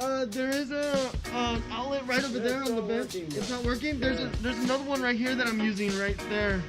There is a outlet right over there on the bench. It's not working. There's another one right here that I'm using right there.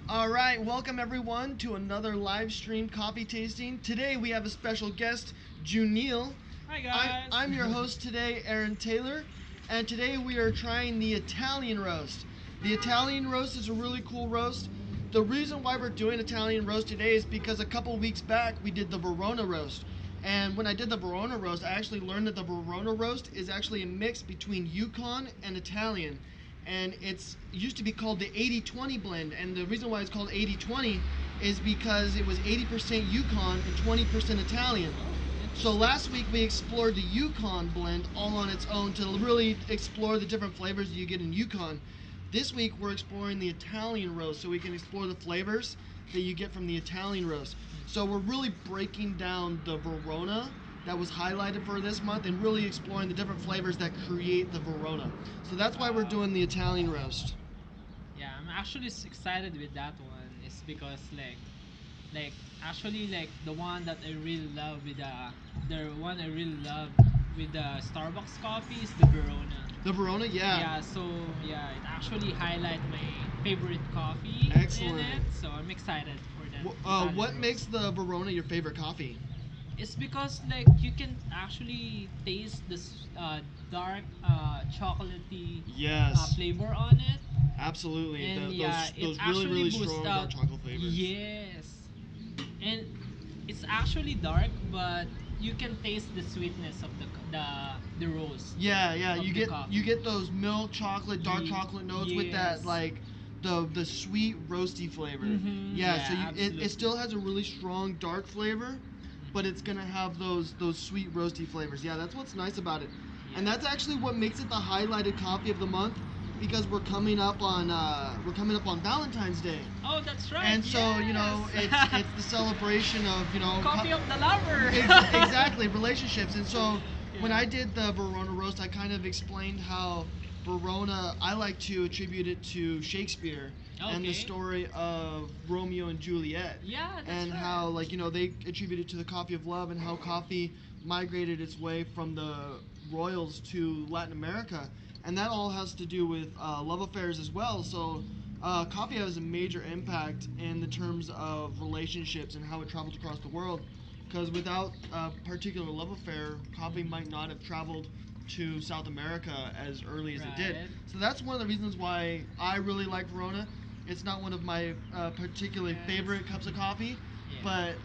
All right, welcome everyone to another live stream coffee tasting. Today we have a special guest, Junil. Hi guys. I'm your host today, Aaron Taylor, and today we are trying the Italian roast. The Italian roast is a really cool roast. The reason why we're doing Italian roast today is because a couple weeks back we did the Verona roast. And when I did the Verona roast, I actually learned that the Verona roast is actually a mix between Yukon and Italian. And it used to be called the 80-20 blend. And the reason why it's called 80-20 is because it was 80% Yukon and 20% Italian. So last week we explored the Yukon blend all on its own to really explore the different flavors that you get in Yukon. This week we're exploring the Italian roast so we can explore the flavors that you get from the Italian roast. So we're really breaking down the Verona that was highlighted for this month and really exploring the different flavors that create the Verona. So that's why we're doing the Italian roast. Yeah, I'm actually excited with that one. It's because like actually like the one that I really love with the one I really love with the Starbucks coffee is the Verona. The Verona, yeah. Yeah, so yeah, it actually highlight my favorite coffee Excellent. in it. So I'm excited for that. What Italian makes roast. the Verona your favorite coffee? It's because like you can actually taste this dark chocolatey Yes, flavor on it. absolutely. And Those yeah, it those really actually really boosts strong out. dark chocolate flavors. Yes, and it's actually dark, but you can taste the sweetness of the roast. Yeah, yeah. Of You the get coffee. you get those milk chocolate, dark Ye- chocolate notes with that yes. like the sweet roasty flavor. Mhm, Yeah, yeah, so it absolutely. still has a really strong dark flavor, but it's gonna have those sweet roasty flavors. Yeah, that's what's nice about it. And Yeah. that's actually what makes it the highlighted coffee of the month because we're coming up on Valentine's Day. Oh, that's right. And so, you know, yes. it's the celebration of, you know, Coffee of the lover. exactly relationships. And so when Yeah. I did the Verona roast, I kind of explained how Verona, I like to attribute it to Shakespeare and the Okay. story of Romeo and Juliet. Yeah, that's And right. how, like, you know, they attribute it to the coffee of love and how coffee migrated its way from the royals to Latin America. And that all has to do with love affairs as well. So coffee has a major impact in the terms of relationships and how it travels across the world. Because without a particular love affair, coffee might not have traveled to South America as early as it did. Right. So that's one of the reasons why I really like Verona. It's not one of my particularly Yes. favorite cups of coffee, Yeah. but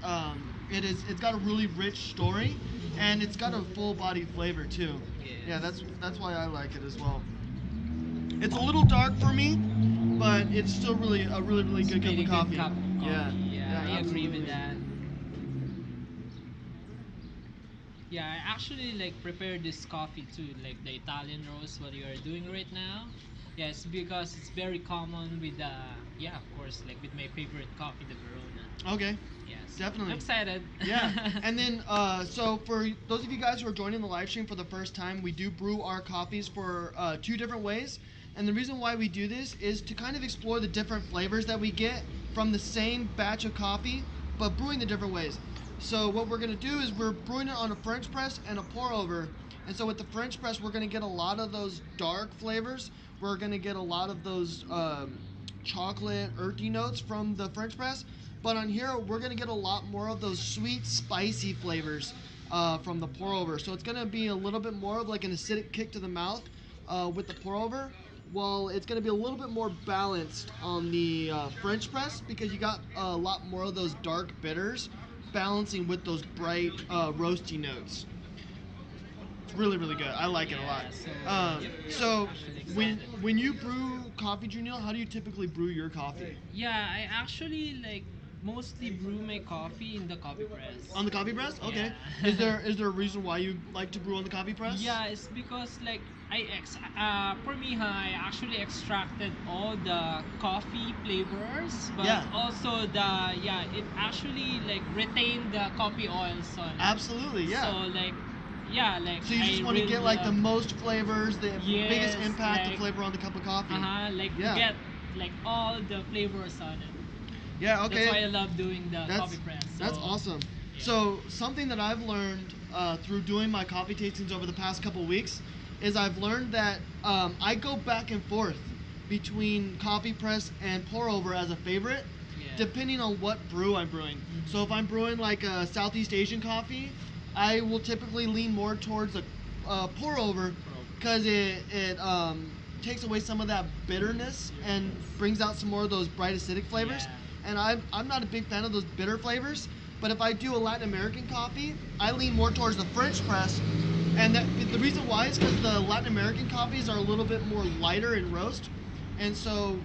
it's got a really rich story, and it's got a full-bodied flavor too. Yeah, Yes. that's why I like it as well. It's a little dark for me, but it's still really a really good cup Really of good coffee. cup of coffee. Yeah, Yeah, I agree absolutely. with that. Yeah, I actually like prepare this coffee too, like the Italian roast what you are doing right now. Yes, because it's very common with yeah, of course, like with my favorite coffee, the Verona. Okay. Yes. Definitely. I'm excited. Yeah, and then so for those of you guys who are joining the live stream for the first time, we do brew our coffees for two different ways, and the reason why we do this is to kind of explore the different flavors that we get from the same batch of coffee, but brewing the different ways. So what we're gonna do is we're brewing it on a French press and a pour over, and so with the French press we're gonna get a lot of those dark flavors. We're gonna get a lot of those chocolate earthy notes from the French press. But on here, we're gonna get a lot more of those sweet, spicy flavors from the pour over. So it's gonna be a little bit more of like an acidic kick to the mouth with the pour over. While it's gonna be a little bit more balanced on the French press because you got a lot more of those dark bitters balancing with those bright roasty notes. It's really good. I like it a lot. Yeah, yep, So actually when excited. when you brew coffee, Junior, how do you typically brew your coffee? Yeah, I actually like mostly brew my coffee in the coffee press. On the coffee press? Okay. Yeah. Is there a reason why you like to brew on the coffee press? Yeah, it's because like for me, I actually extracted all the coffee flavors, but Yeah. also it actually like retained the coffee oils on it. Absolutely, yeah. So like, yeah, like So you just I want to really get like the love- most flavors, the biggest Yes, impact of like- flavor on the cup of coffee. like Yeah. to get like all the flavors on it. Yeah, okay. That's why I love doing the That's- coffee press. That's so- awesome. yeah. So something that I've learned through doing my coffee tastings over the past couple weeks is I've learned that I go back and forth between coffee press and pour over as a favorite, Yeah. depending on what brew I'm brewing. So if I'm brewing like a Southeast Asian coffee, I will typically lean more towards a pour over because it takes away some of that bitterness and brings out some more of those bright acidic flavors. Yeah. And I'm not a big fan of those bitter flavors. But if I do a Latin American coffee, I lean more towards the French press. And the reason why is because the Latin American coffees are a little bit more lighter in roast. And so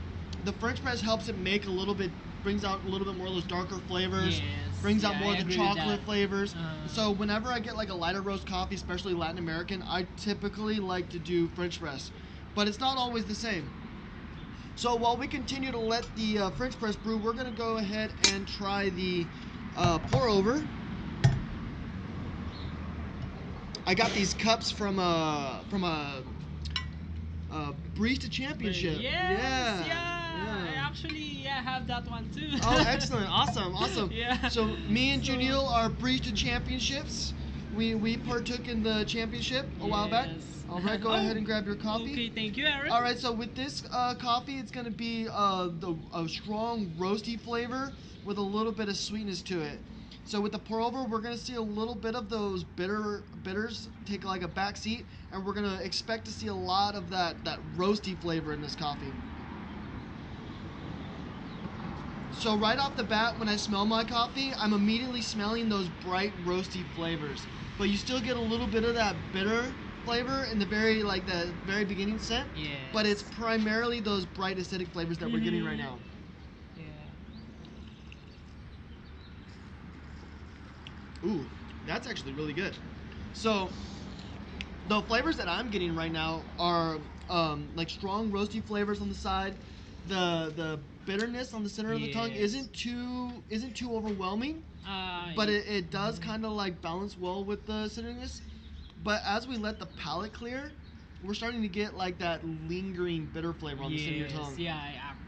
the French press helps it make a little bit, brings out a little bit more of those darker flavors, Yes. brings out Yeah, more I of the agree with chocolate that. flavors. Uh-huh. So whenever I get like a lighter roast coffee, especially Latin American, I typically like to do French press. But it's not always the same. So while we continue to let the French press brew, we're going to go ahead and try the pour over. I got these cups from a Barista Championship. Yes, I actually have that one too. Oh, excellent! Awesome. Yeah. So me and So- Janil are Barista Championships. We partook in the championship a while back. Yes. All right, go ahead and grab your coffee. Okay, thank you, Aaron. All right, so with this coffee, it's going to be a strong roasty flavor with a little bit of sweetness to it. So with the pour over, we're going to see a little bit of those bitters take like a back seat, and we're going to expect to see a lot of that roasty flavor in this coffee. So right off the bat, when I smell my coffee, I'm immediately smelling those bright roasty flavors. But you still get a little bit of that bitter flavor in the very beginning scent. Yes. But it's primarily those bright acidic flavors that we're getting right now. Yeah. Ooh, that's actually really good. So the flavors that I'm getting right now are like strong roasty flavors on the side. The bitterness on the center of the tongue Yes. isn't too overwhelming, but it does kind of like balance well with the citrusness. But as we let the palate clear, we're starting to get like that lingering bitter flavor on the center of your tongue.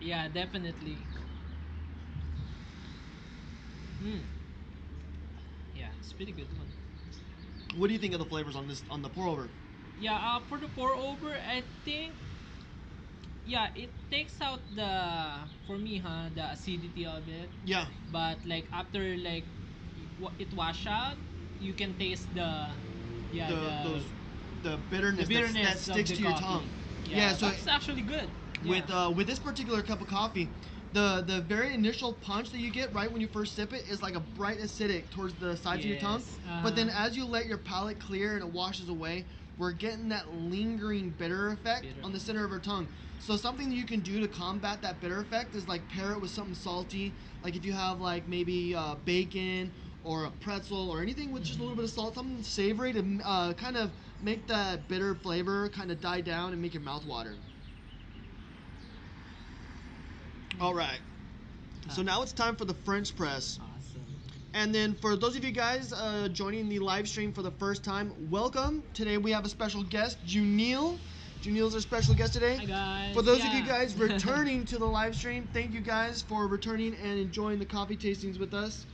Yeah, definitely. Yeah, it's pretty good one. What do you think of the flavors on the pour over? Yeah, for the pour over, I think, yeah, it takes out for me, the acidity of it. Yeah. But like after like it wash out, you can taste the bitterness, bitterness that of sticks the to your coffee. tongue. Yeah, so that's actually good. with this particular cup of coffee, the very initial punch that you get right when you first sip it is like a bright acidic towards the sides of your tongue. Yes, But then as you let your palate clear and it washes away, we're getting that lingering bitter effect on the center of our tongue. So something that you can do to combat that bitter effect is like pair it with something salty. Like if you have like maybe bacon or a pretzel or anything with just a little bit of salt, something savory to kind of make that bitter flavor kind of die down and make your mouth water. All right. So now it's time for the French press. Awesome. And then for those of you guys joining the live stream for the first time, welcome. Today we have a special guest, Junil. Junil's our special guest today. Hi guys. For those of you guys returning to the live stream, thank you guys for returning and enjoying the coffee tastings with us.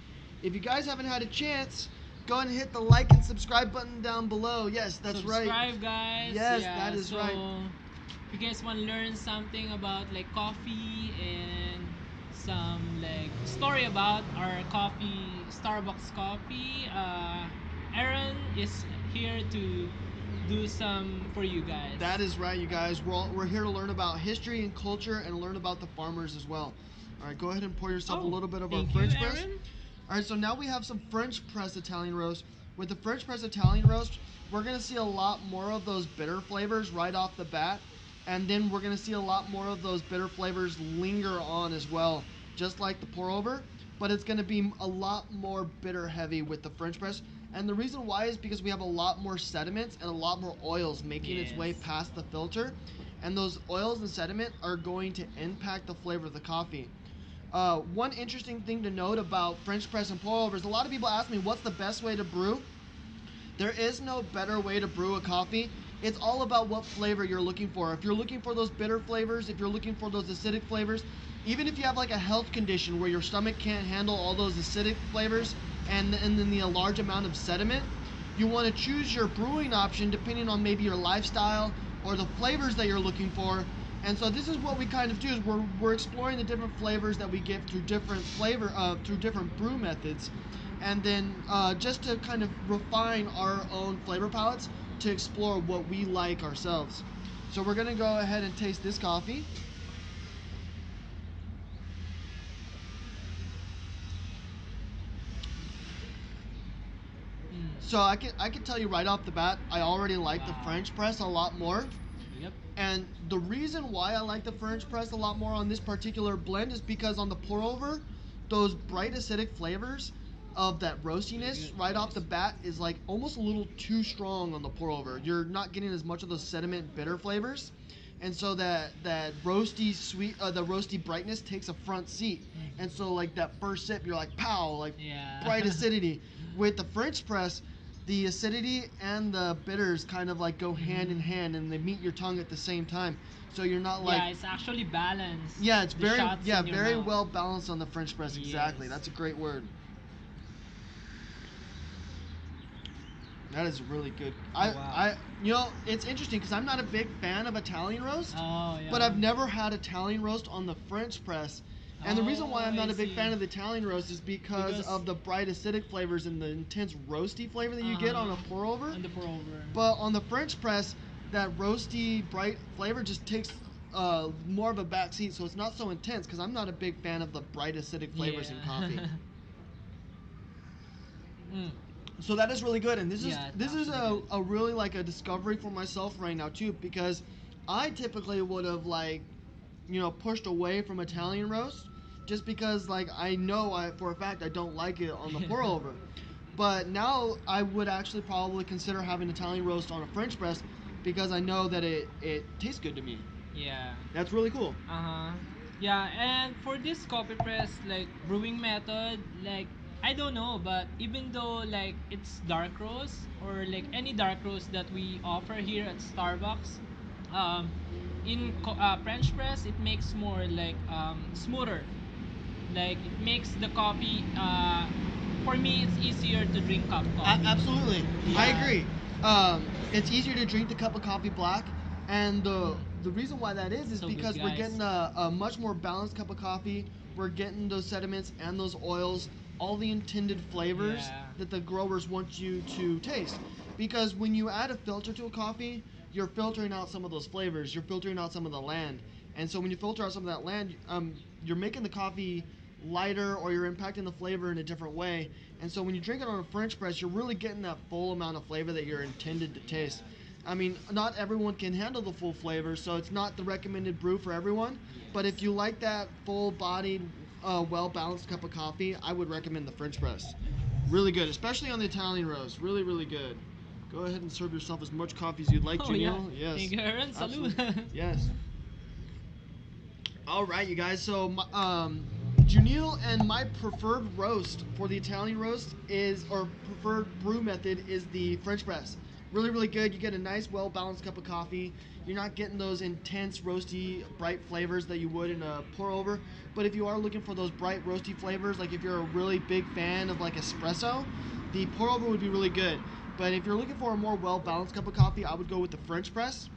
If you guys haven't had a chance, go ahead and hit the like and subscribe button down below. Yes, that's right. Subscribe, guys. Yes, Yeah, that is right. If you guys want to learn something about like coffee and some like story about our coffee, Starbucks coffee, Aaron is here to do some for you guys. That is right, you guys. We're here to learn about history and culture and learn about the farmers as well. All right, go ahead and pour yourself a little bit of our thank French you, press. Aaron. All right, so now we have some French press Italian roast. With the French press Italian roast, we're gonna see a lot more of those bitter flavors right off the bat, and then we're gonna see a lot more of those bitter flavors linger on as well, just like the pour over. But it's gonna be a lot more bitter heavy with the French press, and the reason why is because we have a lot more sediments and a lot more oils making its way Yes. past the filter, and those oils and sediment are going to impact the flavor of the coffee. One interesting thing to note about French press and pour over is a lot of people ask me what's the best way to brew. There is no better way to brew a coffee. It's all about what flavor you're looking for. If you're looking for those bitter flavors, if you're looking for those acidic flavors, even if you have like a health condition where your stomach can't handle all those acidic flavors and then the large amount of sediment, you want to choose your brewing option depending on maybe your lifestyle or the flavors that you're looking for. And so this is what we kind of do is we're exploring the different flavors that we get through different through different brew methods, and then just to kind of refine our own flavor palettes to explore what we like ourselves. So we're gonna go ahead and taste this coffee. So I can tell you right off the bat, I already like the Wow. French press a lot more. Yep. And the reason why I like the French press a lot more on this particular blend is because on the pour over, those bright acidic flavors of that roastiness right off the bat is like almost a little too strong on the pour over. You're not getting as much of those sediment bitter flavors. And so that roasty sweet, the roasty brightness takes a front seat. And so like that first sip, you're like pow, like Yeah. bright acidity. With the French press, the acidity and the bitters kind of like go hand in hand, and they meet your tongue at the same time. So you're not like Yeah, it's actually balanced. yeah, it's The very shots in your very mouth. well balanced on the French press. Exactly, Yes. that's a great word. That is really good. Oh, wow. It's interesting because I'm not a big fan of Italian roast, Oh yeah. but I've never had Italian roast on the French press. And the reason why I'm Oh, not I a big see. fan of the Italian roast is because Because- of the bright acidic flavors and the intense roasty flavor that you get on a Uh-huh. pour over. On the pour over. But on the French press, that roasty, bright flavor just takes more of a back seat, so it's not so intense. Because I'm not a big fan of the bright acidic flavors in Yeah. coffee. Mm. So that is really good, and this Yeah, is it's this is actually a really like a discovery for myself right now too, because I typically would have like pushed away from Italian roast just because like I know for a fact I don't like it on the pour over. But now I would actually probably consider having Italian roast on a French press because I know that it tastes good to me. Yeah. That's really cool. Uh-huh. Yeah, and for this coffee press like brewing method, like I don't know, but even though like it's dark roast or like any dark roast that we offer here at Starbucks, um, French press it makes more like smoother. Like it makes the coffee. For me, it's easier to drink cup coffee. Absolutely, I Yeah. agree. It's easier to drink the cup of coffee black, and the reason why that is So good, because we're guys. getting a much more balanced cup of coffee. We're getting those sediments and those oils, all the intended flavors Yeah. that the growers want you to taste. Because when you add a filter to a coffee, you're filtering out some of those flavors. You're filtering out some of the land, and so when you filter out some of that land, you're making the coffee lighter, or you're impacting the flavor in a different way. And so when you drink it on a French press, you're really getting that full amount of flavor that you're intended to taste. I mean, not everyone can handle the full flavor, so it's not the recommended brew for everyone. But if you like that full-bodied, well-balanced cup of coffee, I would recommend the French press. Really good, especially on the Italian roast. Really, really good. Go ahead and serve yourself as much coffee as you'd like, Oh yeah. Juniel. Yes. Thank you, Aaron. Salud. Absolutely. Yes. All right, you guys. So, Juniel and my preferred roast for the Italian roast or preferred brew method is the French press. Really, really good. You get a nice, well-balanced cup of coffee. You're not getting those intense, roasty, bright flavors that you would in a pour over. But if you are looking for those bright, roasty flavors, like if you're a really big fan of like espresso, the pour over would be really good. But if you're looking for a more well-balanced cup of coffee, I would go with the French press.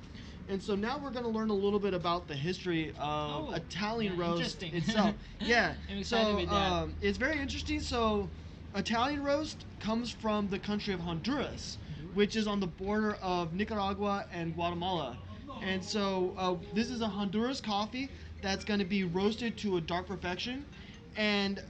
And so now we're going to learn a little bit about the history of Oh, Italian yeah, roast interesting. itself. Yeah. I'm excited So with that. it's very interesting. So Italian roast comes from the country of Honduras, which is on the border of Nicaragua and Guatemala. And so this is a Honduras coffee that's going to be roasted to a dark perfection. And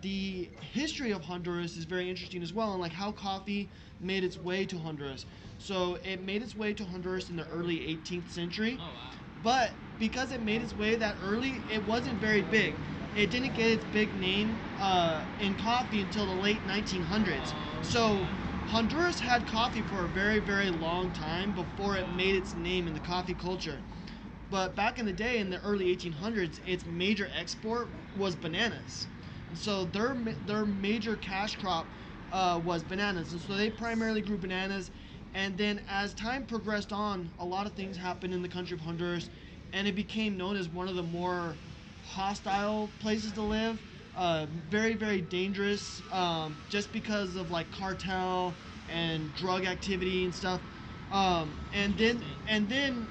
the history of Honduras is very interesting as well, and like how coffee made its way to Honduras. So it made its way to Honduras in the early 18th century. Oh wow. But because it made its way that early, it wasn't very big. It didn't get its big name in coffee until the late 1900s. So Honduras had coffee for a very, very long time before it made its name in the coffee culture. But back in the day, in the early 1800s, its major export was bananas. And so their major cash crop was bananas. And so they primarily grew bananas. And then as time progressed on, a lot of things happened in the country of Honduras, and it became known as one of the more hostile places to live. Very, very dangerous, just because of like cartel and drug activity and stuff. And then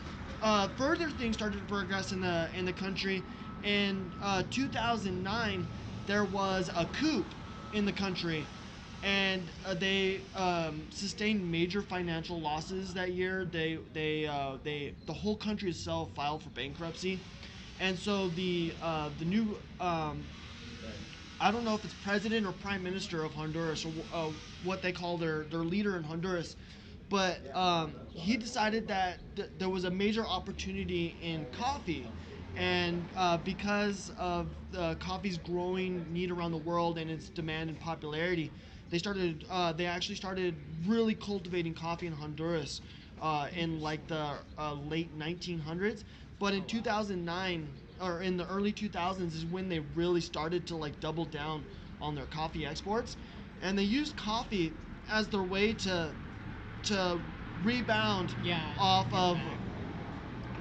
further things started to progress in the country. In 2009, there was a coup in the country, and they sustained major financial losses that year. The whole country itself filed for bankruptcy, and so the new I don't know if it's president or prime minister of Honduras or what they call their leader in Honduras, but he decided that there was a major opportunity in coffee, and because of coffee's growing need around the world and its demand and popularity, they actually started really cultivating coffee in Honduras in like the late 1900s. But in 2009 or in the early 2000s is when they really started to like double down on their coffee exports, and they used coffee as their way to rebound Yeah. off get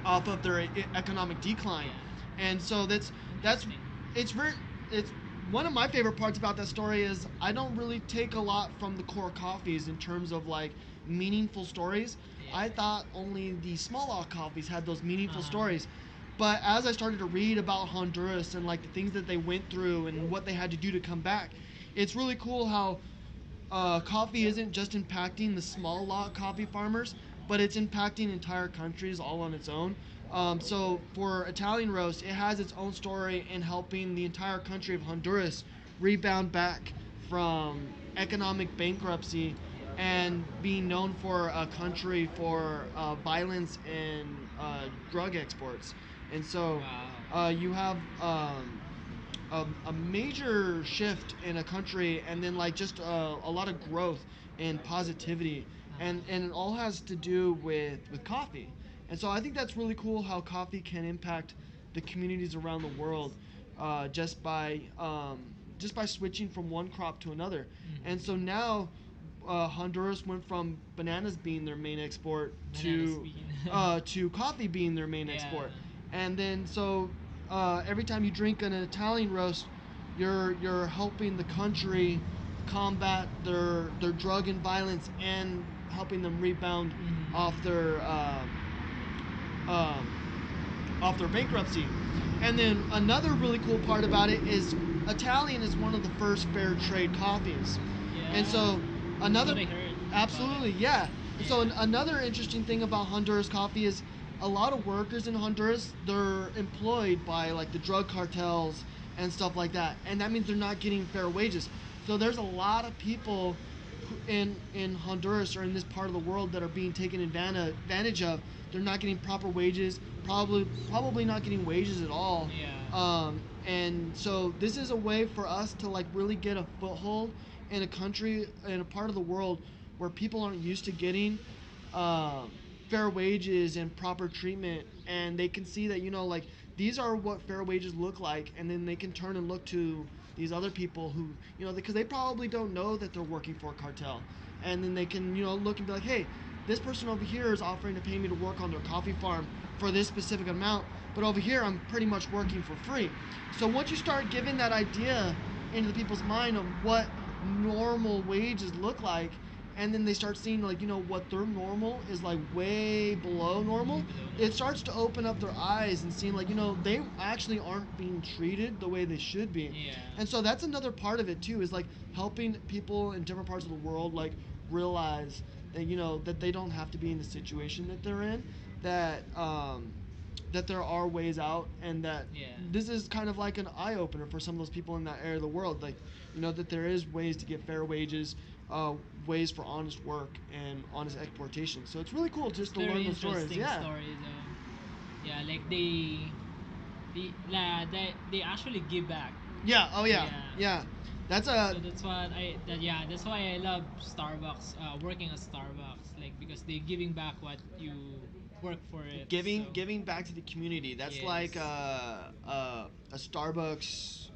of back. their economic decline. Yeah. And so that's Interesting. it's very it's one of my favorite parts about that story is I don't really take a lot from the core coffees in terms of like meaningful stories. Yeah. I thought only the small lot coffees had those meaningful Uh-huh. stories. But as I started to read about Honduras and like the things that they went through and what they had to do to come back, it's really cool how coffee isn't just impacting the small lot coffee farmers, but it's impacting entire countries all on its own. So for Italian roast, it has its own story in helping the entire country of Honduras rebound back from economic bankruptcy and being known for a country for violence and drug exports. And so Wow. you have a major shift in a country, and then like just a lot of growth and positivity, and it all has to do with coffee. And so I think that's really cool how coffee can impact the communities around the world just by switching from one crop to another. And so now Honduras went from bananas being their main export Bananas to bean. to coffee being their main Yeah. export. And then so every time you drink an Italian roast, you're helping the country combat their drug and violence and helping them rebound Mhm. off their um, off their bankruptcy. And then another really cool part about it is Italian is one of the first fair trade coffees. Yeah. And so another That's what I heard absolutely, about it. yeah. And so Yeah. another interesting thing about Honduras coffee is a lot of workers in Honduras, they're employed by like the drug cartels and stuff like that. And that means they're not getting fair wages. So there's a lot of people in Honduras or in this part of the world that are being taken advantage of. They're not getting proper wages, probably not getting wages at all. Yeah. And so this is a way for us to like really get a foothold in a country in a part of the world where people aren't used to getting um, fair wages and proper treatment, and they can see that like these are what fair wages look like, and then they can turn and look to these other people who because they probably don't know that they're working for a cartel, and then they can look and be like, hey, this person over here is offering to pay me to work on their coffee farm for this specific amount, but over here I'm pretty much working for free. So once you start giving that idea into the people's mind of what normal wages look like, and then they start seeing like what their normal is like way below normal, it starts to open up their eyes and seeing like they actually aren't being treated the way they should be. Yeah. And so that's another part of it too, is like helping people in different parts of the world like realize that that they don't have to be in the situation that they're in, that there are ways out, and that Yeah. this is kind of like an eye opener for some of those people in that area of the world, like that there is ways to get fair wages, ways for honest work and honest exploitation. So it's really cool just to Very learn those stories. interesting Yeah. story though. Yeah, like they actually give back. Yeah. Oh yeah. Yeah. Yeah. That's So that's why I love Starbucks. Working at Starbucks, like because they're giving back what you work for it. giving so, giving back to the community. That's like Yes. a Starbucks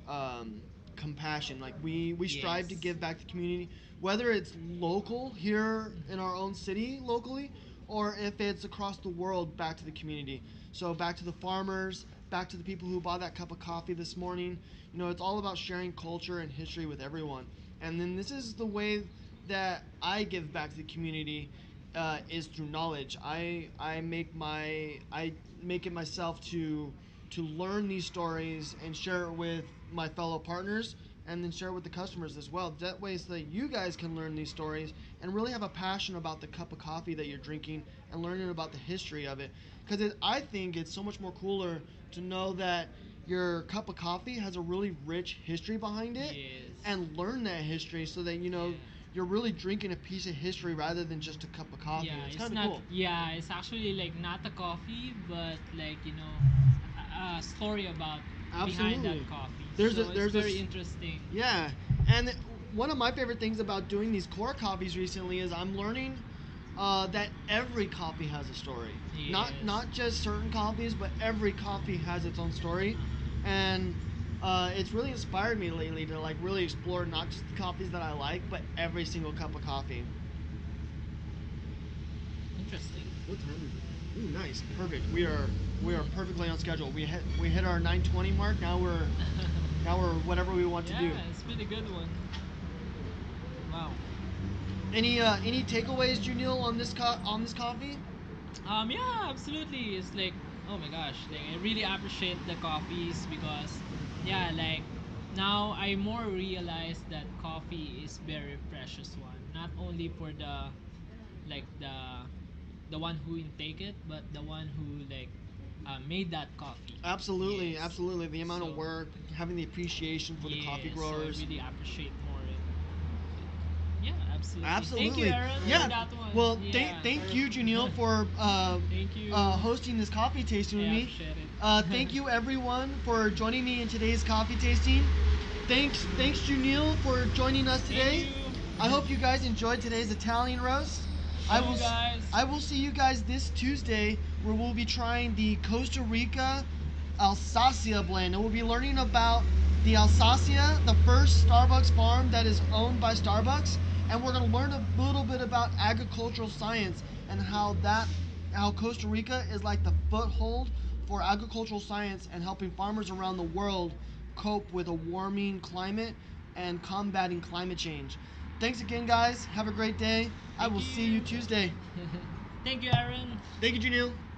compassion. Like we strive to Yes. give back to the community, whether it's local here in our own city locally, or if it's across the world back to the community. So back to the farmers, back to the people who bought that cup of coffee this morning. It's all about sharing culture and history with everyone. And then this is the way that I give back to the community is through knowledge. I make it myself to learn these stories and share it with my fellow partners, and then share it with the customers as well. That way, so that you guys can learn these stories and really have a passion about the cup of coffee that you're drinking and learning about the history of it. Because I think it's so much more cooler to know that your cup of coffee has a really rich history behind it, Yes. and learn that history so that Yeah. you're really drinking a piece of history rather than just a cup of coffee. Yeah, It's it's kind of not. cool. Yeah, it's actually like not a coffee, but like a story about behind Absolutely. that coffee. There's So a there's it's a very s- interesting. Yeah, and one of my favorite things about doing these core coffees recently is I'm learning that every coffee has a story. Not Yes. not just certain coffees, but every coffee has its own story, and it's really inspired me lately to like really explore not just the coffees that I like, but every single cup of coffee. Interesting. What time is it? Ooh, nice, perfect. We are perfectly on schedule. We hit our 9:20 mark. Now we're whatever we want to do. Yeah, it's been a good one. Wow. Any takeaways, Junil, on on this coffee? Yeah, absolutely. It's like, oh my gosh, like I really appreciate the coffees because, yeah, like now I more realize that coffee is very precious one. Not only for like the one who intake it, but the one who like made that coffee. Absolutely, Yes. absolutely. The amount of So work, having the appreciation for the coffee yeah, so I growers. really appreciate more it. Yeah, absolutely. Thank you, Absolutely. Aaron, Yeah. for that one. Well, Yeah. thank you, Janil, for Thank you. hosting this coffee tasting I with me. appreciate it. Thank you, everyone, for joining me in today's coffee tasting. Thanks, Janil, for joining us today. Thank you. I hope you guys enjoyed today's Italian roast. See you guys. I will see you guys this Tuesday, where we'll be trying the Costa Rica Alsacia blend, and we'll be learning about the Alsacia, the first Starbucks farm that is owned by Starbucks, and we're going to learn a little bit about agricultural science and how Costa Rica is like the foothold for agricultural science and helping farmers around the world cope with a warming climate and combating climate change. Thanks again, guys. Have a great day. I Thank will see you you. Tuesday. Thank you, Aaron. Thank you, Janil.